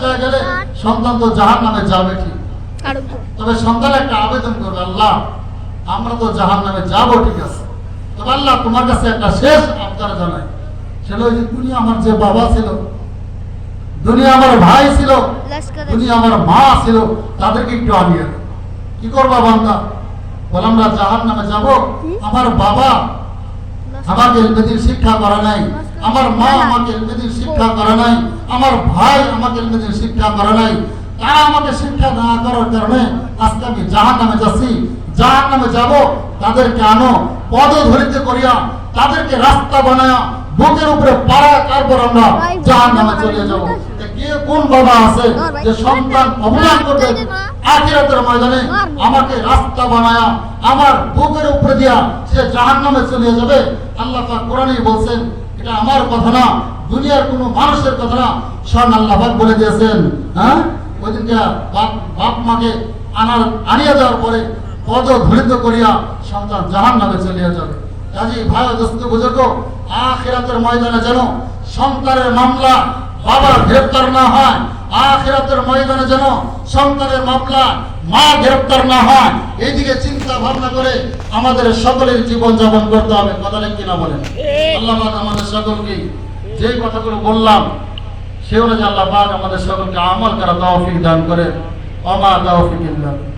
হয়ে গেলে সন্তান তো জাহান্নামে যাবে ঠিক, তবে সন্তান একটা আবেদন করবে, আল্লাহ আমরা তো জাহান্নামে যাব ঠিক আছে, তবে আল্লাহ তোমার কাছে একটা শেষ আবদার জানাই, সেটা ওই যে দুনিয়া আমার যে বাবা ছিল, দুনিয়া আমার ভাই ছিল, দুনিয়া আমার মা ছিল, তাদেরকে একটু আনিয়ে দাও। কি করবা বান্দা? বলে আমরা জাহান্নামে যাব, আমার বাবা আমাকে ইলমেদিন শিক্ষা করে নাই, আমার মা আমাকে ইলমেদিন শিক্ষা করে নাই, আমার ভাই আমাকে ইলমেদিন শিক্ষা করে নাই, তারা আমাকে শিক্ষা না করার কারণে আজকে আমি জাহান্নামে যাচ্ছি, জাহান্নামে যাব, তাদেরকে আনো পদধরিত করিয়া, তাদেরকে রাস্তা বানায়া, বুকের উপরে পাড়া, তারপর আমরা জাহান্নামে চলে যাব। কে কোন বাবা আছে যে সন্তান অবদান করবে আখিরাতের ময়দানে আমাকে রাস্তা বানায়া আমার বুকের উপরে দিয়া সে জাহান্নামে চলে যাবে? আল্লাহ পাক কোরআনেই বলছেন, এটা আমার কথা না, দুনিয়ার কোনো মানুষের কথা না, স্বয়ং আল্লাহ পাক বলে দিয়েছেন। হ্যাঁ, ওইদিনকে বাপ মাকে আনিয়ে দেওয়ার পরে পদধরিত করিয়া সন্তান জাহান্নামে চলে যাবে। কাজী ভাই দোস্ত বুঝুক, আখিরাতের ময়দানে যেন সন্তানের মামলা বাবার গ্রেফতার না হয়, আখিরাতের ময়দানে যেন সন্তানের মামলা মা গ্রেফতার না হয়, এইদিকে চিন্তা ভাবনা করে আমাদের সকলের জীবন যাপন করতে হবে। কথা ঠিক কিনা বলেন? আল্লাহ পাক আমাদের সকলকে যে কথাগুলো বললাম সে অনুযায়ী আল্লাহ পাক আমাদের সকলকে আমল করা তৌফিক দান করে। ওমা তৌফিক ইল্লা বিল্লাহ।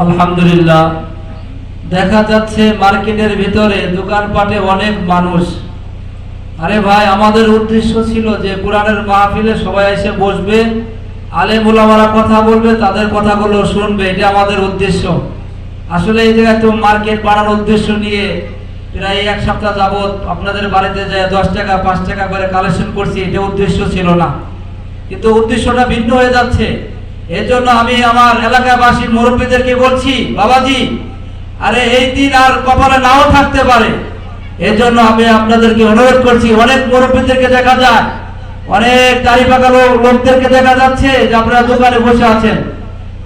আলহামদুলিল্লাহ, দেখা যাচ্ছে মার্কেটের ভিতরে দোকানপাটে অনেক মানুষ। আরে ভাই, আমাদের উদ্দেশ্য ছিল যে কোরআনের মাহফিলে সবাই এসে বসবে, আলেম ওলামারা কথা বলবে, তাদের কথাগুলো শুনবে, এটা আমাদের উদ্দেশ্য। আসলে এই জায়গায় তো মার্কেট বাড়ানোর উদ্দেশ্য নিয়ে প্রায় এক সপ্তাহ যাবত আপনাদের বাড়িতে যায় 10 টাকা 5 টাকা করে কালেকশন করছি, এটা উদ্দেশ্য ছিল না, কিন্তু উদ্দেশ্যটা ভিন্ন হয়ে যাচ্ছে। এজন্য আমি আমার এলাকাবাসী মুরব্বীদেরকে বলছি, বাবাজি, আরে এই দিন আর কপালে নাও থাকতে পারে, এজন্য আমি আপনাদেরকে অনুরোধ করছি। অনেক মুরব্বীদেরকে দেখা যায়, অনেক দাড়ি পাকা লোকদেরকে দেখা যাচ্ছে যে আপনারা দোকানে বসে আছেন,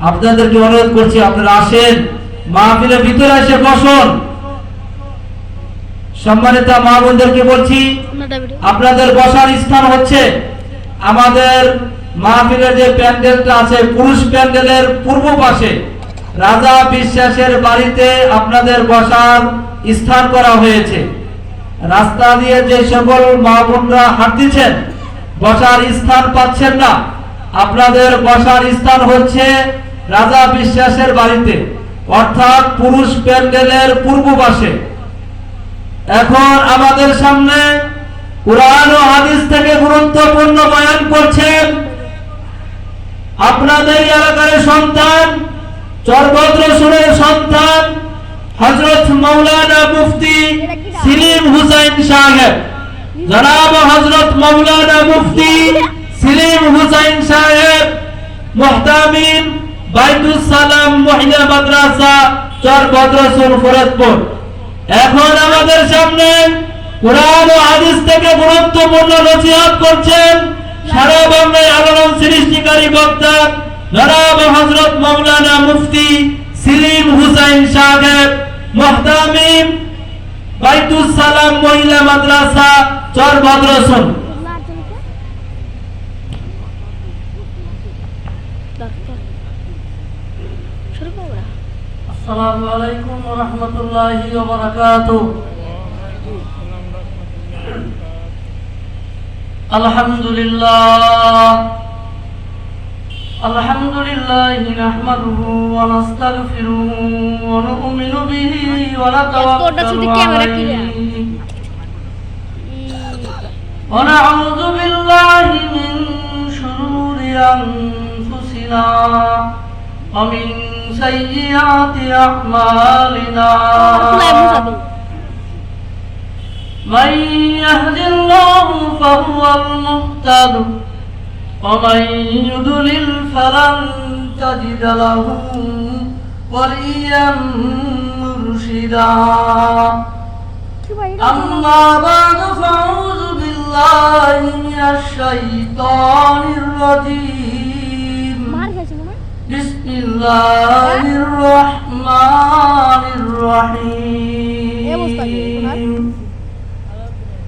আপনাদেরকে অনুরোধ করছি আপনারা আসেন, মাহফিলের ভিতরে এসে বসুন। সম্মানিত মা বোনদেরকে বলছি, আপনাদের বসার স্থান হচ্ছে আমাদের মাহফিলের যে প্যান্ডেলটা আছে, পুরুষ প্যান্ডেলের পূর্ব পাশে রাজা বিশ্বাসের বাড়িতে আপনাদের বসার স্থান করা হয়েছে। রাস্তা দিয়ে যে সকল মা বোনরা হাঁটছেন, বসার স্থান পাচ্ছেন না, আপনাদের বসার স্থান হচ্ছে রাজা বিশ্বাসের বাড়িতে, অর্থাৎ পুরুষ প্যান্ডেলের পূর্ব পাশে। এখন আমাদের সামনে কুরআন ও হাদিস থেকে গুরুত্বপূর্ণ বয়ান করছেন আপনাদের এলাকার সন্তান, চরভদ্রপুরের সন্তান হযরত মাওলানা মুফতি সেলিম হুসাইন সাহেব। জনাব হযরত মাওলানা মুফতি সেলিম হুসাইন সাহেব, মুহতামিম বাইতুস সালাম মহিলা মাদ্রাসা, চরভদ্রপুর, ফরিদপুর। এখন আমাদের সামনে কুরআন ও হাদিস থেকে গুরুত্বপূর্ণ নসিহত করছেন সারা বাংলায় আলোড়ন সৃষ্টিকারী বক্তা জনাব হযরত মাওলানা মুফতি সেলিম হুসাইন সাহেব, মুহতামিম বাইতুস সালাম মহিলা মাদ্রাসা, চরভদ্রপুর। আসসালামু আলাইকুম ওয়া রাহমাতুল্লাহি ওয়া বারাকাতুহু। আলহামদুলিল্লাহ নাহমাদুহু ওয়া নাস্তাগফিরুহু ওয়া নু'মিনু বিহি ওয়া নাতাওয়াক্কালু আলাইহি ওয়া নাউযু বিল্লাহি মিন শুরুরি আনফুসিনা ওয়া মিন সাইয়্যাতি আ'মালিনা। من يهد الله فهو المهتد ومن يضلل فلن تجد له وليا مرشدا. أما بعد فأعوذ بالله بالله من الشيطان الرجيم بسم الله الرحمن الرحيم